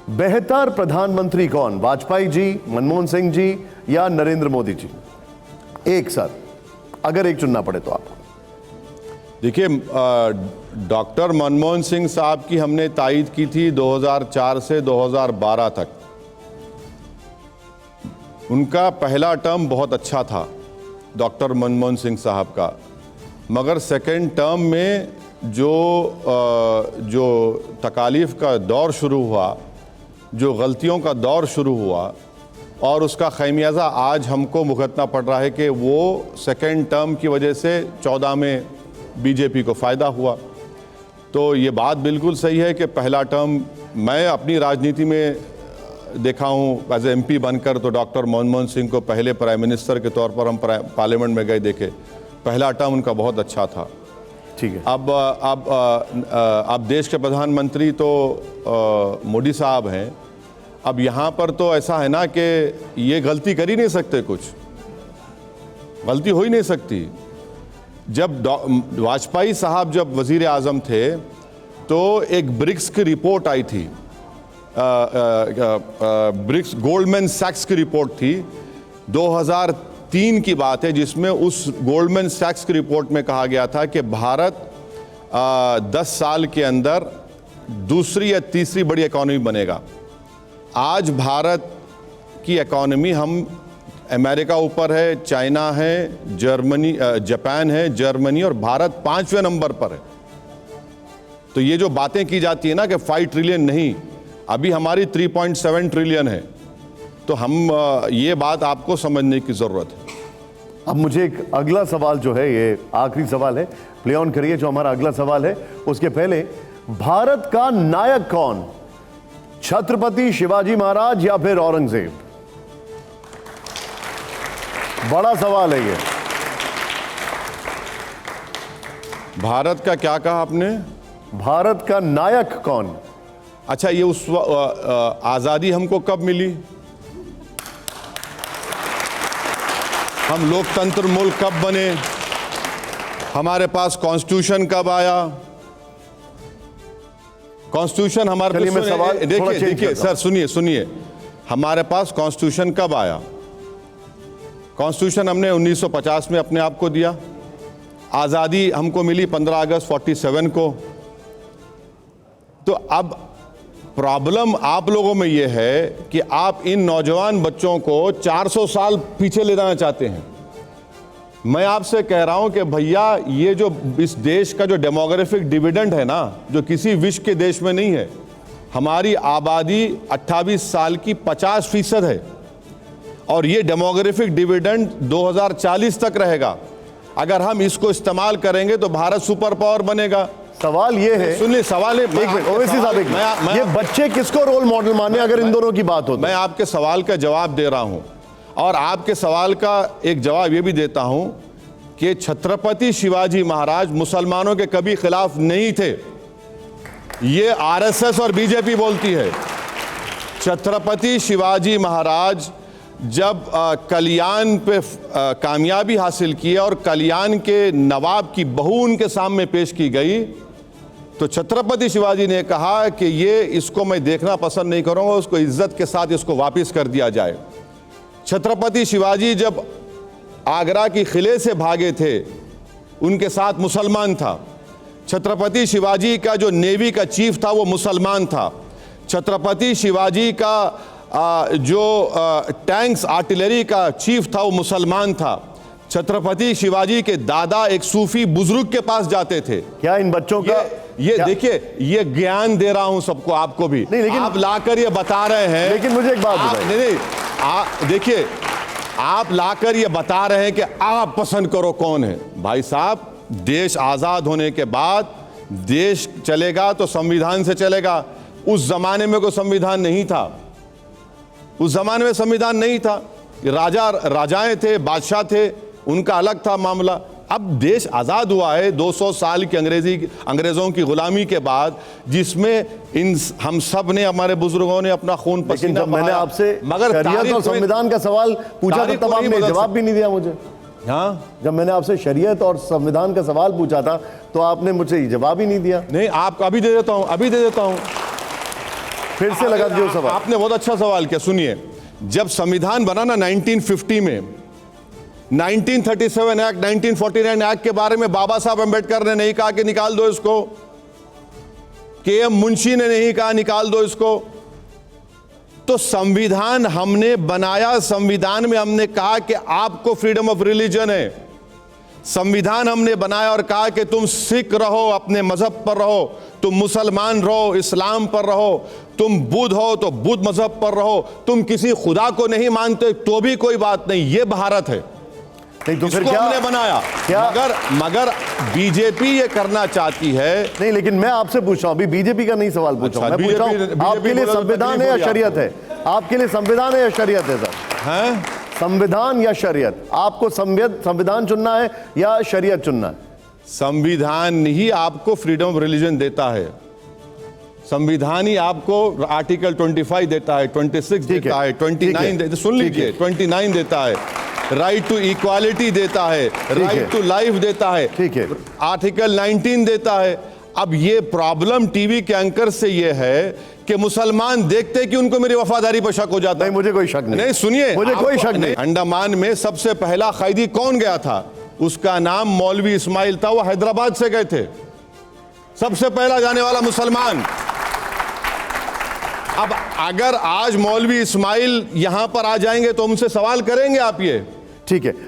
बेहतर प्रधानमंत्री कौन, वाजपेयी जी, मनमोहन सिंह जी या नरेंद्र मोदी जी? एक सर, अगर एक चुनना पड़े तो आपको। देखिए, डॉक्टर मनमोहन सिंह साहब की हमने तायीद की थी 2004 से 2012 तक। उनका पहला टर्म बहुत अच्छा था डॉक्टर मनमोहन सिंह साहब का, मगर सेकेंड टर्म में जो तकालीफ का दौर शुरू हुआ, जो गलतियों का दौर शुरू हुआ, और उसका खैमियाजा आज हमको भुगतना पड़ रहा है कि वो सेकेंड टर्म की वजह से 14 में बीजेपी को फ़ायदा हुआ। तो ये बात बिल्कुल सही है कि पहला टर्म, मैं अपनी राजनीति में देखा हूँ एज एमपी बनकर, तो डॉक्टर मनमोहन सिंह को पहले प्राइम मिनिस्टर के तौर पर हम पार्लियामेंट में गए देखे, पहला टर्म उनका बहुत अच्छा था। ठीक है। अब देश के प्रधानमंत्री तो मोदी साहब हैं। अब यहाँ पर तो ऐसा है ना कि ये गलती कर ही नहीं सकते, कुछ गलती हो ही नहीं सकती। जब वाजपेयी साहब जब वज़ीर आज़म थे तो एक ब्रिक्स की रिपोर्ट आई थी, ब्रिक्स गोल्डमैन सैक्स की रिपोर्ट थी, 2003 की बात है, जिसमें उस गोल्डमैन सैक्स की रिपोर्ट में कहा गया था कि भारत 10 साल के अंदर दूसरी या तीसरी बड़ी इकॉनमी बनेगा। आज भारत की इकॉनमी, हम अमेरिका ऊपर है, चाइना है, जापान है, जर्मनी, और भारत 5वें नंबर पर है। तो ये जो बातें की जाती है ना कि 5 ट्रिलियन नहीं, अभी हमारी 3.7 ट्रिलियन है। तो हम ये बात आपको समझने की ज़रूरत है। अब मुझे एक अगला सवाल जो है, ये आखिरी सवाल है, प्ले ऑन करिए जो हमारा अगला सवाल है। उसके पहले, भारत का नायक कौन, छत्रपति शिवाजी महाराज या फिर औरंगजेब? बड़ा सवाल है ये। भारत का क्या कहा आपने? भारत का नायक कौन? अच्छा, ये उस आज़ादी हमको कब मिली? हम लोकतंत्र मुल्क कब बने? हमारे पास कॉन्स्टिट्यूशन कब आया? कॉन्स्टिट्यूशन हमारे पास, देखिए सर, सुनिए, हमारे पास कॉन्स्टिट्यूशन कब आया? कॉन्स्टिट्यूशन हमने 1950 में अपने आप को दिया। आज़ादी हमको मिली 15 अगस्त 47 को। तो अब प्रॉब्लम आप लोगों में ये है कि आप इन नौजवान बच्चों को 400 साल पीछे ले जाना चाहते हैं। मैं आपसे कह रहा हूं कि भैया, ये जो इस देश का जो डेमोग्राफिक डिविडेंड है ना, जो किसी विश्व के देश में नहीं है, हमारी आबादी 28 साल की 50% है, और ये डेमोग्राफिक डिविडेंड 2040 तक रहेगा। अगर हम इसको इस्तेमाल करेंगे तो भारत सुपर पावर बनेगा। सवाल ये है, सुनिए, सवाल है, एक मिनट ओवैसी साहब, एक मिनट, ये बच्चे किसको रोल मॉडल माने अगर इन दोनों की बात हो? मैं आपके सवाल का जवाब दे रहा हूं, और आपके सवाल का एक जवाब ये भी देता हूं कि छत्रपति शिवाजी महाराज मुसलमानों के कभी खिलाफ नहीं थे। ये आरएसएस और बीजेपी बोलती है। छत्रपति शिवाजी महाराज जब कल्याण पे कामयाबी हासिल की और कल्याण के नवाब की बहू उनके सामने पेश की गई, तो छत्रपति शिवाजी ने कहा कि ये इसको मैं देखना पसंद नहीं करूंगा, उसको इज्जत के साथ इसको वापस कर दिया जाए। छत्रपति शिवाजी जब आगरा की किले से भागे थे, उनके साथ मुसलमान था। छत्रपति शिवाजी का जो नेवी का चीफ था वो मुसलमान था। छत्रपति शिवाजी का जो टैंक्स आर्टिलरी का चीफ था वो मुसलमान था। छत्रपति शिवाजी के दादा एक सूफी बुजुर्ग के पास जाते थे। क्या इन बच्चों का ये देखिए, ये ज्ञान दे रहा हूं सबको, आपको भी। नहीं, लेकिन आप लाकर ये बता रहे हैं। लेकिन मुझे एक बात बताइए। नहीं, देखिए, आप लाकर ये बता रहे हैं कि आप पसंद करो कौन है। भाई साहब, देश आजाद होने के बाद देश चलेगा तो संविधान से चलेगा। उस जमाने में कोई संविधान नहीं था। उस जमाने में संविधान नहीं था। राजाएं थे, बादशाह थे, उनका अलग था मामला। अब देश आज़ाद हुआ है 200 साल की अंग्रेज़ों की गुलामी के बाद, जिसमें हम सब ने, हमारे बुजुर्गों ने अपना खून पसीना जब मैंने आपसे शरीयत और संविधान का सवाल पूछा था, तब आपने जवाब भी नहीं दिया मुझे। हाँ, जब मैंने आपसे शरीयत और संविधान का सवाल पूछा था तो आपने मुझे जवाब ही नहीं दिया। नहीं, आप अभी दे देता हूँ, अभी दे देता हूँ। फिर से लगा दीजिए वो सवाल। आपने बहुत अच्छा सवाल किया, सुनिए। जब संविधान बना ना 1950 में, 1937 एक्ट, 1949 एक्ट के बारे में बाबा साहब अंबेडकर ने नहीं कहा कि निकाल दो इसको, के.एम. मुंशी ने नहीं कहा निकाल दो इसको। तो संविधान हमने बनाया, संविधान में हमने कहा कि आपको फ्रीडम ऑफ रिलीजन है। संविधान हमने बनाया और कहा कि तुम सिख रहो, अपने मजहब पर रहो, तुम मुसलमान रहो, इस्लाम पर रहो, तुम बुद्ध हो तो बुद्ध मजहब पर रहो, तुम किसी खुदा को नहीं मानते तो भी कोई बात नहीं, ये भारत है। नहीं तो फिर इसको क्या हमने बनाया। मगर बीजेपी ये करना चाहती है। नहीं, लेकिन मैं आपसे पूछ रहा हूं, अभी बीजेपी का नहीं सवाल पूछ रहा हूं, मैं पूछ रहा हूं आपके लिए संविधान है या शरीयत है? आपके लिए संविधान है या शरीयत है सर? हैं? संविधान या शरीयत? आपको संविधान चुनना है या शरीयत चुनना है? संविधान ही आपको फ्रीडम ऑफ रिलीजन देता है। संविधान ही आपको आर्टिकल 25 देता है, 26 देता है, 29 देता है, सुन लीजिए, 29 देता है, राइट टू इक्वालिटी देता है, राइट टू लाइफ देता है, ठीक है, आर्टिकल 19 देता है। अब ये प्रॉब्लम टीवी के एंकर से ये है कि मुसलमान देखते कि उनको मेरी वफादारी पर शक हो जाता है। नहीं, मुझे कोई शक नहीं। नहीं सुनिए, मुझे कोई शक नहीं। अंडमान में सबसे पहला कैदी कौन गया था? उसका नाम मौलवी इस्माइल था, वो हैदराबाद से गए थे, सबसे पहला जाने वाला मुसलमान। अब अगर आज मौलवी इस्माइल यहां पर आ जाएंगे तो उनसे सवाल करेंगे आप ये? ठीक है,